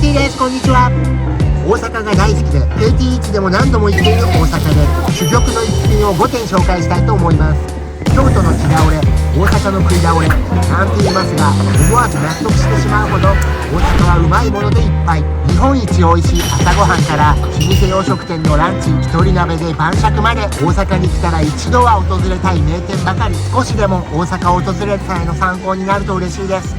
KT です。こんにちは。大阪が大好きで KT1 でも何度も行っている大阪で珠玉の一品を5点紹介したいと思います。京都の木倒れ、大阪の食い倒れなんて言いますが、思わず納得してしまうほど大阪はうまいものでいっぱい。日本一美味しい朝ごはんから老舗洋食店のランチ、一人鍋で晩酌まで、大阪に来たら一度は訪れたい名店ばかり。少しでも大阪を訪れる際の参考になると嬉しいです。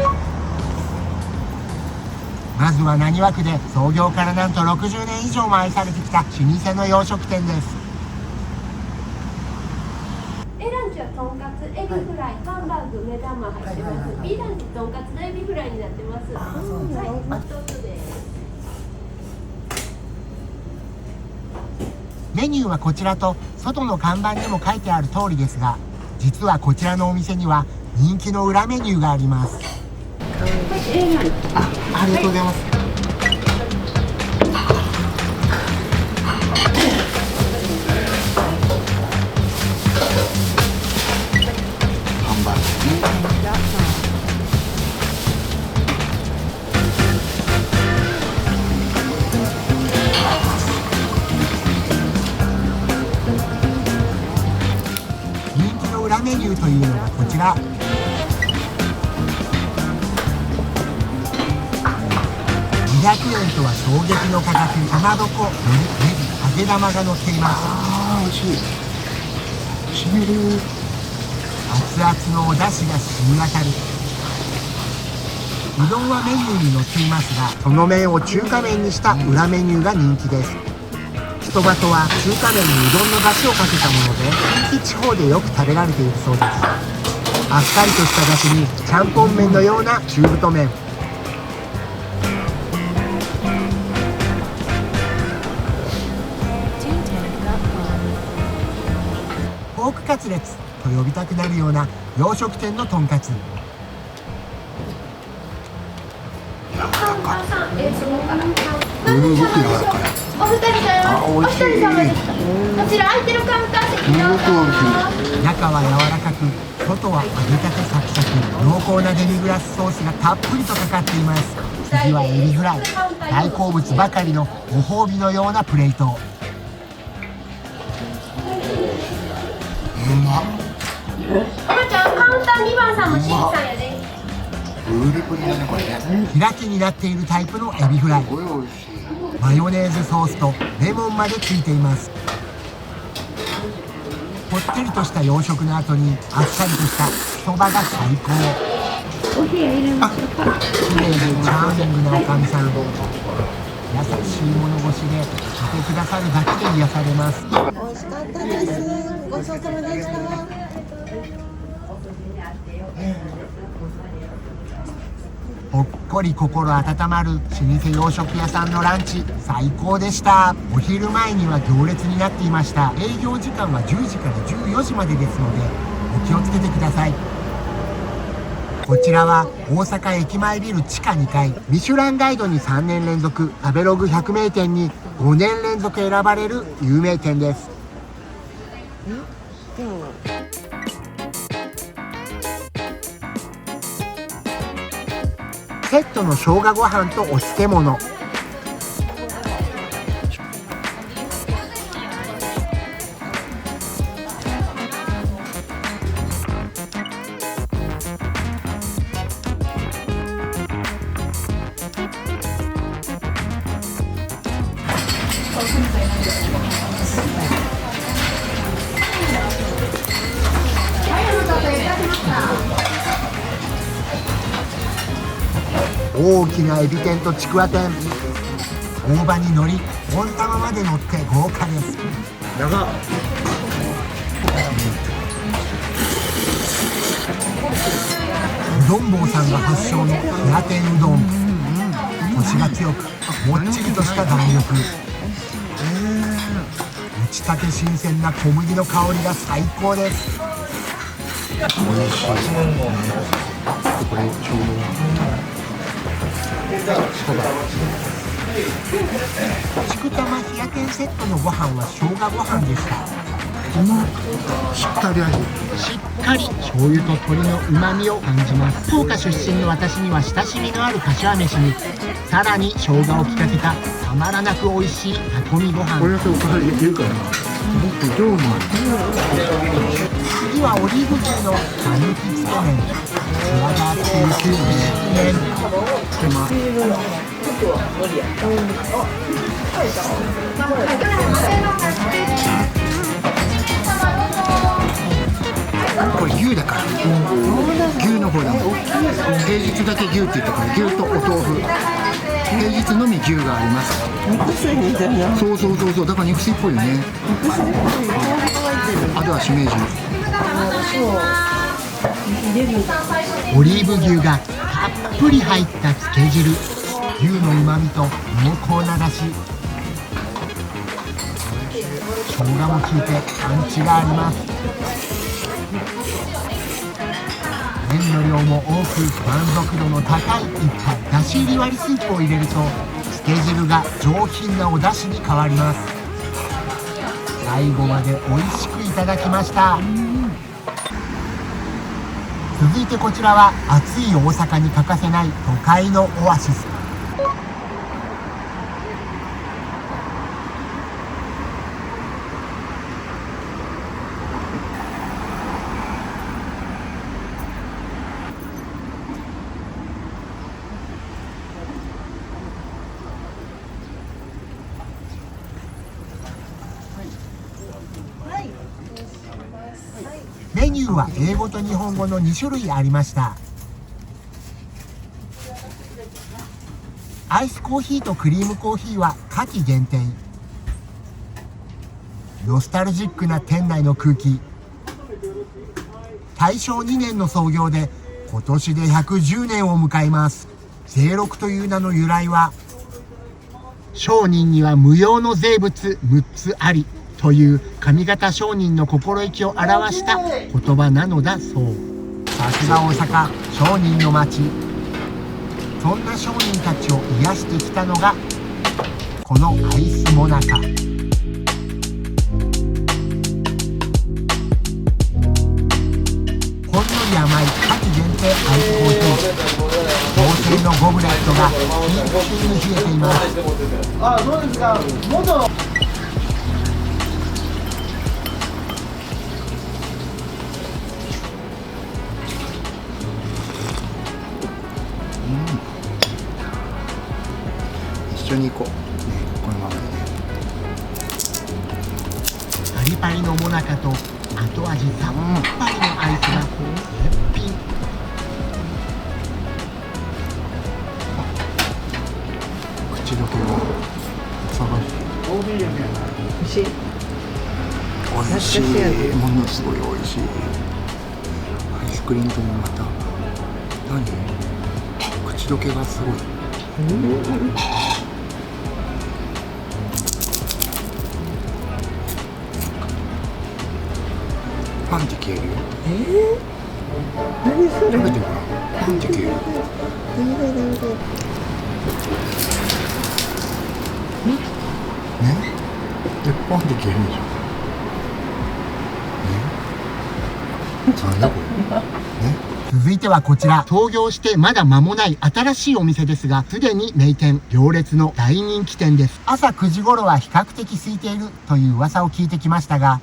まずは浪速区で創業からなんと60年以上も愛されてきた老舗の洋食店です。A ランチはとんかつ、エビフライ、ハンバーグ、目玉入ってます。B ランチとんかつとエビフライになってます。はい、一つです。メニューはこちらと外の看板にも書いてある通りですが、実はこちらのお店には人気の裏メニューがあります。ありがとうございます。ハンバーグ。人気の裏メニューというのがこちら。200円とは衝撃の価格。かまぼこ、ネギ、揚げ玉が乗っています。美味しい。しみる。熱々のお出汁が染み渡る。うどんはメニューに載っていますが、その麺を中華麺にした裏メニューが人気です。人バとは中華麺にうどんの出汁をかけたもので、近畿地方でよく食べられているそうです。あっさりとした出汁にちゃんぽん麺のような中太麺。ポークカツレツと呼びたくなるような洋食店のとんかつ。すごく柔らかい。お二人様、お一人様ですか。こちら空いてるカウンター席どうぞ。中は柔らかく、外は揚げたてサクサク。濃厚なデミグラスソースがたっぷりとかかっています。次はエビフライ。大好物ばかりのご褒美のようなプレート。うまっ。おばちゃん、カウンター2番さんも新さんやで。プリプリだねこれね。開きになっているタイプのエビフライ。すごい美味しい。マヨネーズソースとレモンまでついています。ぽってりとした洋食の後にあっさりとしたそばが最高。お部屋入れましょうか。綺麗でチャーミングなおかみさん。優しい物腰でいてくださるだけで癒されます。美味しかったです。ごちそうさまでした。ほっこり心温まる老舗洋食屋さんのランチ、最高でした。お昼前には行列になっていました。営業時間は10時から14時までですのでお気をつけてください。こちらは大阪駅前ビル地下2階、ミシュランガイドに3年連続、食べログ100名店に5年連続選ばれる有名店です。セットの生姜ご飯とお漬物。大きなエビ天とちくわ天。大葉に海苔、温玉まで乗って豪華です。長っ。うどん坊さんが発祥の平天うどん。コシが強くもっちりとした弾力。打ちたて新鮮な小麦の香りが最高です。美味しい。これちょうど。ちくたま冷や天セットのご飯は生姜ご飯でした。しっかり味。しっかり醤油と鶏の旨味を感じます。福岡出身の私には親しみのある柏飯にさらに生姜を効かせたたまらなく美味しい炊き込みご飯。これだけおかわりできるからな。僕超うまい。次はオリーブ牛のたぬきつけ麺。艶がついている麺。手間。これ牛だから。牛の方だもん。平日だけ牛って言ったから牛とお豆腐。平日のみ牛があります。肉水みたいな。そうそうそうそう、だから肉水っぽいよね。あとはしめじ。オリーブ牛がたっぷり入ったつけ汁。牛の旨味と濃厚なだし。生姜も効いてパンチがあります。麺の量も多く満足度の高い一杯。だし入り割りスープを入れるとつけ汁が上品なお出汁に変わります。最後まで美味しくいただきました。続いてこちらは暑い大阪に欠かせない都会のオアシス。メニューは英語と日本語の2種類ありました。アイスコーヒーとクリームコーヒーは夏季限定。ノスタルジックな店内の空気。大正2年の創業で今年で110年を迎えます。税六という名の由来は、商人には無用の税物6つありという上方商人の心意気を表した言葉なのだそう。さすが大阪、商人の町。そんな商人たちを癒してきたのがこのアイスモナカ。ほんのり甘い夏季限定アイスコーヒー。銅製のゴブレットがキンキンに冷えています。どうですか。一緒に行こう、ね、このままでね。パリパリのモナカと後味さっぱりのアイスが絶品。口どけが探して美味しい。美味しい。ものすごい美味しい。アイスクリームともまた何、口どけがすごい。パンって消えるよ。何それ。食べてごらん。パンって消える。ね。でパンって消えるでしょ。なんだこれ。ね。続いてはこちら、創業してまだ間もない新しいお店ですが、すでに名店行列の大人気店です。朝9時頃は比較的空いているという噂を聞いてきましたが、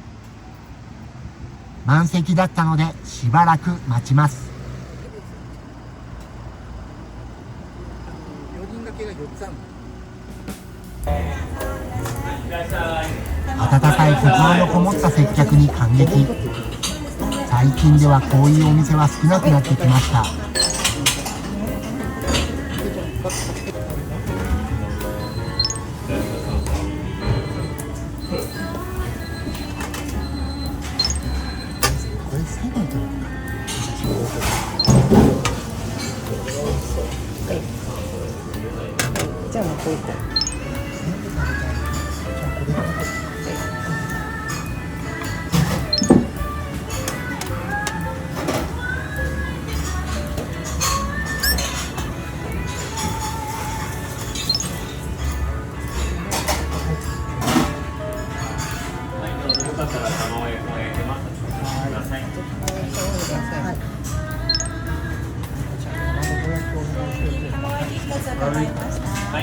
満席だったのでしばらく待ちます。温かい心のこもった接客に感激。最近ではこういうお店は少なくなってきました。これ最後に食べるんだ。じゃあもうこういこう。よかったら頼める。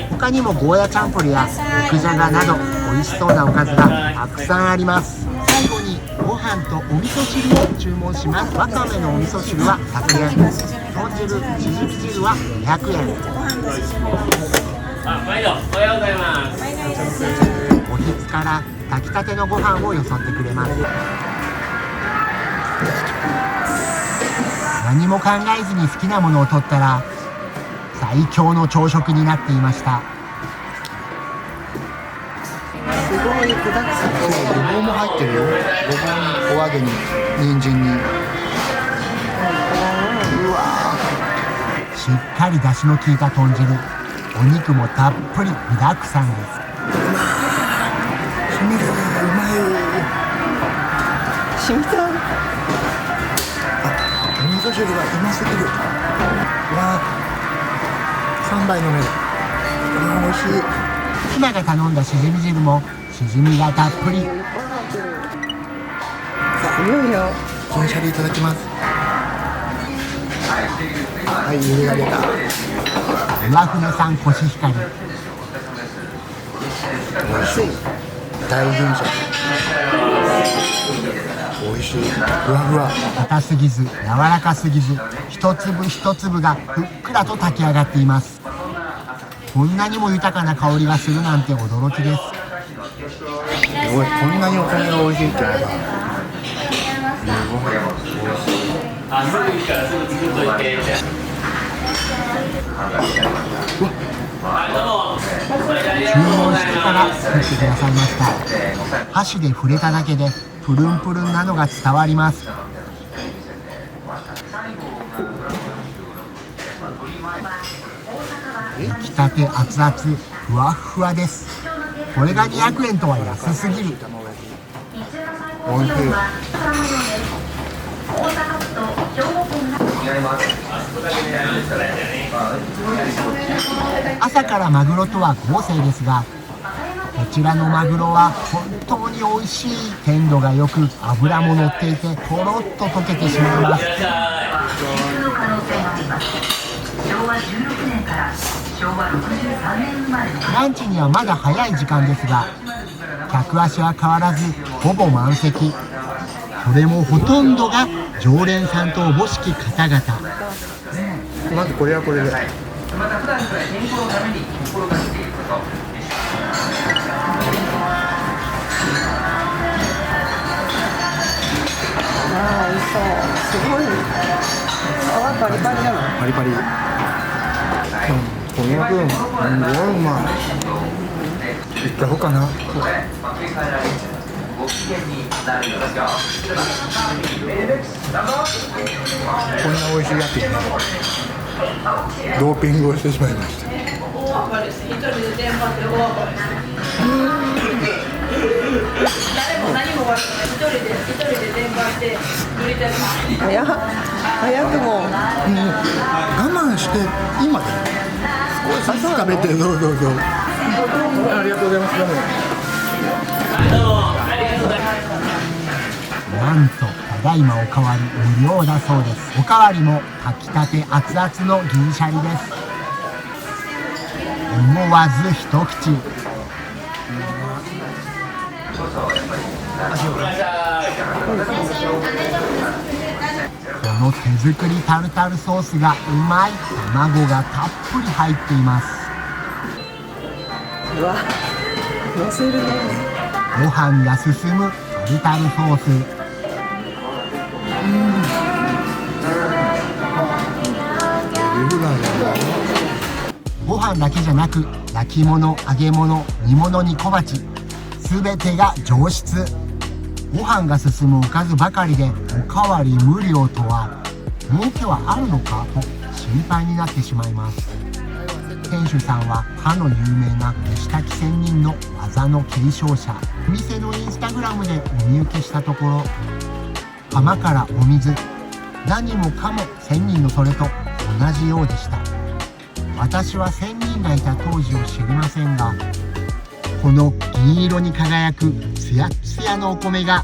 他にもゴーヤチャンプルや肉じゃがなど美味しそうなおかずがたくさんあります。最後にご飯とお味噌汁を注文します。わかめのお味噌汁は100円、豚汁、ちぢみ汁は200円。毎度おはようございます。おひつから炊きたてのご飯をよそってくれます。何も考えずに好きなものを取ったら最強の朝食になっていました。すごい具だくさん。ごぼうも入ってるよ。ごぼうにお揚げに人参に。しっかり出汁の効いた豚汁、お肉もたっぷり具だくさんです。しみる、うまい。染みた。お味噌汁がうますぎる。わあ、3杯飲める。美味しい。妻が頼んだしじみ汁もしじみがたっぷり。すごいよ。金シャリいただきます。はい、湯気が出た。岩船さんコシヒカリ。美味しい。大銀シャリ。美味しい。ふわふわ。硬すぎず柔らかすぎず、一粒一粒がふっくらと炊き上がっています。こんなにも豊かな香りがするなんて驚きです。すごい、こんなにお米が美味しいっていうのが。あ、すぐ行くからすぐ作っといて。注文してから作ってくださいました。箸で触れただけでプルンプルンなのが伝わります。出来たて熱々、ふわっふわです。これが200円とは安すぎる。美味しい。朝からマグロとは合成ですが、こちらのマグロは本当に美味しい。鮮度が良く脂も乗っていてとろっと溶けてしまいます。ランチにはまだ早い時間ですが、客足は変わらずほぼ満席。それもほとんどが常連さんとおぼしき方々。まずこれはこれで。ああ、美味しそう。すごい。皮パリパリなの。パリパリ。この分、すごいうまい。いったほうかな。こんな美味しいやつにドーピングをしてしまいました。早くも。我慢して今で少しずつ食べて、どうぞどうぞ。ありがとうございます。どうも。なんとただいまおかわり無料だそうです。おかわりも炊きたて熱々の銀シャリです。思わず一口。この手作りタルタルソースがうまい。卵がたっぷり入っています。うわ、乗せるね。ご飯が進むタルタルソース。ご飯だけじゃなく焼き物、揚げ物、煮物に小鉢、すべてが上質。ご飯が進むおかずばかりでおかわり無料とは儲けはあるのかと心配になってしまいます。店主さんはかの有名な飯炊き仙人の技の継承者。お店のインスタグラムでお見受けしたところ、釜からお水、何もかも仙人のそれと同じようでした。私は仙人がいた当時を知りませんが、この銀色に輝くツヤツヤのお米が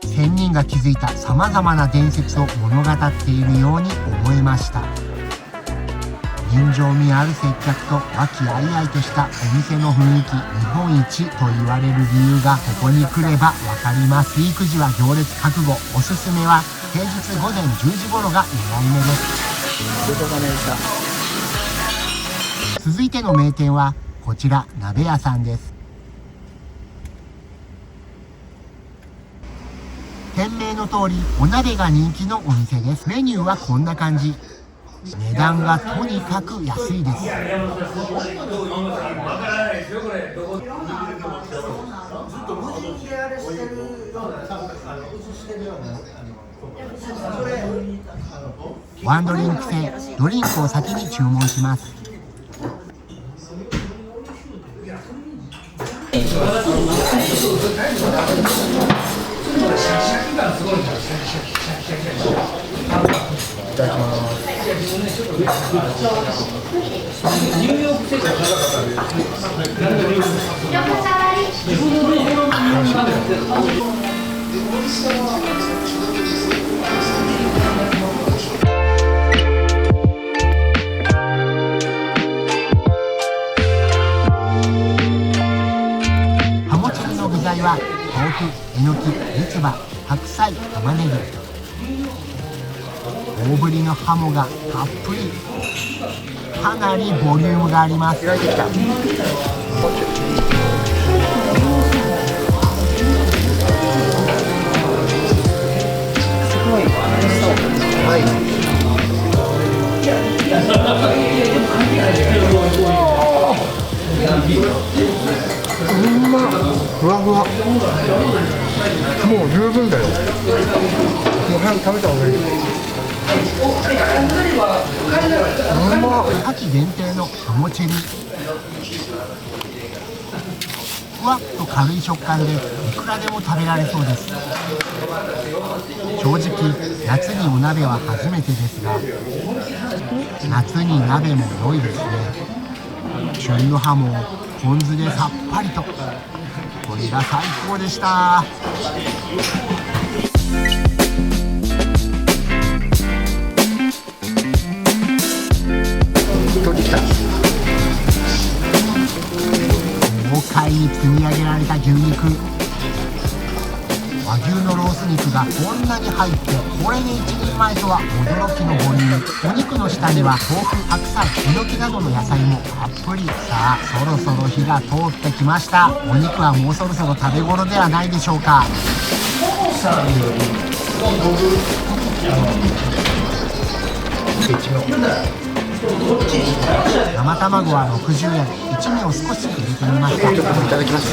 仙人が築いたさまざまな伝説を物語っているように思えました。人情味ある接客と和気あいあいとしたお店の雰囲気、日本一と言われる理由がここに来ればわかります。ピーク時は行列覚悟。おすすめは平日午前10時頃が狙い目です。続いての名店はこちら、鍋屋さんです。店名の通りお鍋が人気のお店です。メニューはこんな感じ。値段がとにかく安いです。ワンドリンク制、ドリンクを先に注文します。いただきます。ハモチリの具材は豆腐、えのき、三つ葉、白菜、玉ねぎ。大ぶりのハモがたっぷり。かなりボリュームがあります。開いてきた。はい。うまっ。ふわふわ。もう十分だよ。もう早く食べた方がいい。秋限定のハモチリ。ふわっと軽い食感でいくらでも食べられそうです。正直夏にお鍋は初めてですが、夏に鍋も良いですね。旬のハモをポン酢でさっぱりと、これが最高でした。豪快に積み上げられた牛肉。和牛のロース肉がこんなに入って、これで一人前とは驚きのボリューム。お肉の下には豆腐、白菜、えのきなどの野菜もたっぷり。さあ、そろそろ火が通ってきました。お肉はもうそろそろ食べ頃ではないでしょうか。生卵は60円。一味を少し入れてみました。いただきます。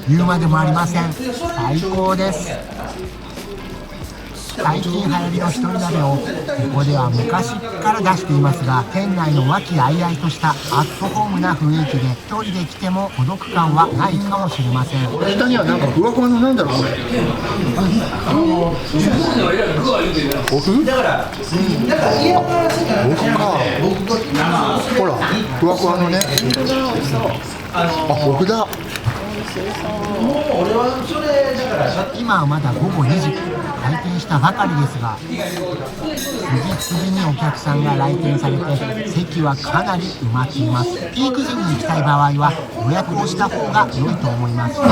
言うまでもありません。最高です。最近流行りの一人鍋をここでは昔から出していますが、店内の和気あいあいとしたアットホームな雰囲気で、一人で来ても孤独感はないかもしれません。下にはなんかふわふわのなんだろうこれ。おふ？だから、おふか。ほら、ふわふわのね。あ、おふだ。今はまだ午後2時、開店したばかりですが、次々にお客さんが来店されて、席はかなり埋まっています。ピーク時に行きたい場合は予約をした方が良いと思います。大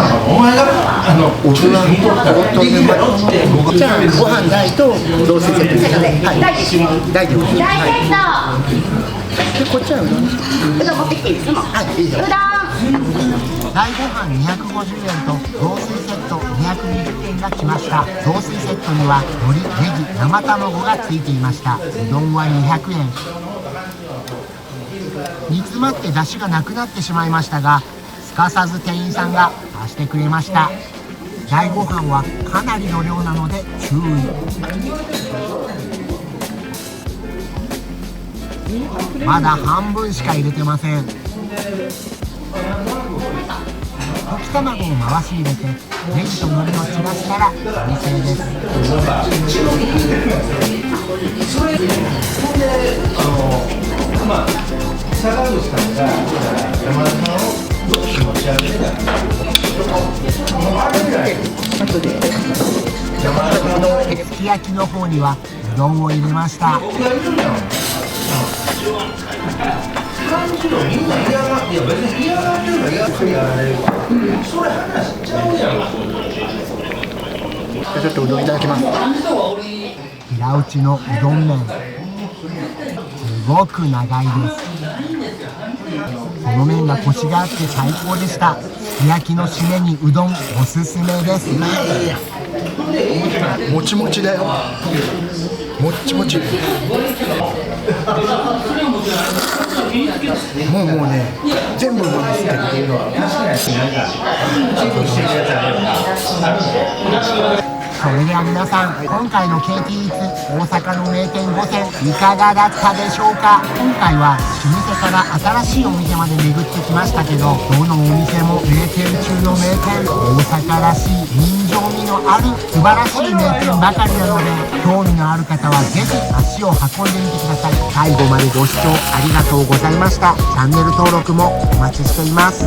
人に本当にうまい。じゃあご飯大とロースセットです。はい。大でございます。でこっちはうどん。うどん持ってきていいですか？はい、いいですよ。大ご飯250円と雑炊セット220円が来ました。雑炊セットには海苔、ネギ、生卵がついていました。うどんは200円。煮詰まって出汁がなくなってしまいましたが、すかさず店員さんが足してくれました。大ご飯はかなりの量なので注意。まだ半分しか入れてません。溶き卵を回し入れてネギと海苔を散らしたら完成です。すき焼きの方にはうどんを入れました。ちょっとうどんいただきます。平打ちのうどん麺、すごく長いです。この麺がコシがあって最高でした。すき焼きの締めにうどんおすすめです。もちもちだよ。もっちもち。もうね、全部うまいですね。それでは皆さん、今回の KT イーツ大阪の名店5選いかがだったでしょうか。今回は老舗から新しいお店まで巡ってきましたけど、どのお店も名店中の名店、大阪らしい人情味のある素晴らしい名店ばかりなので、興味のある方はぜひ足を運んでみてください。最後までご視聴ありがとうございました。チャンネル登録もお待ちしています。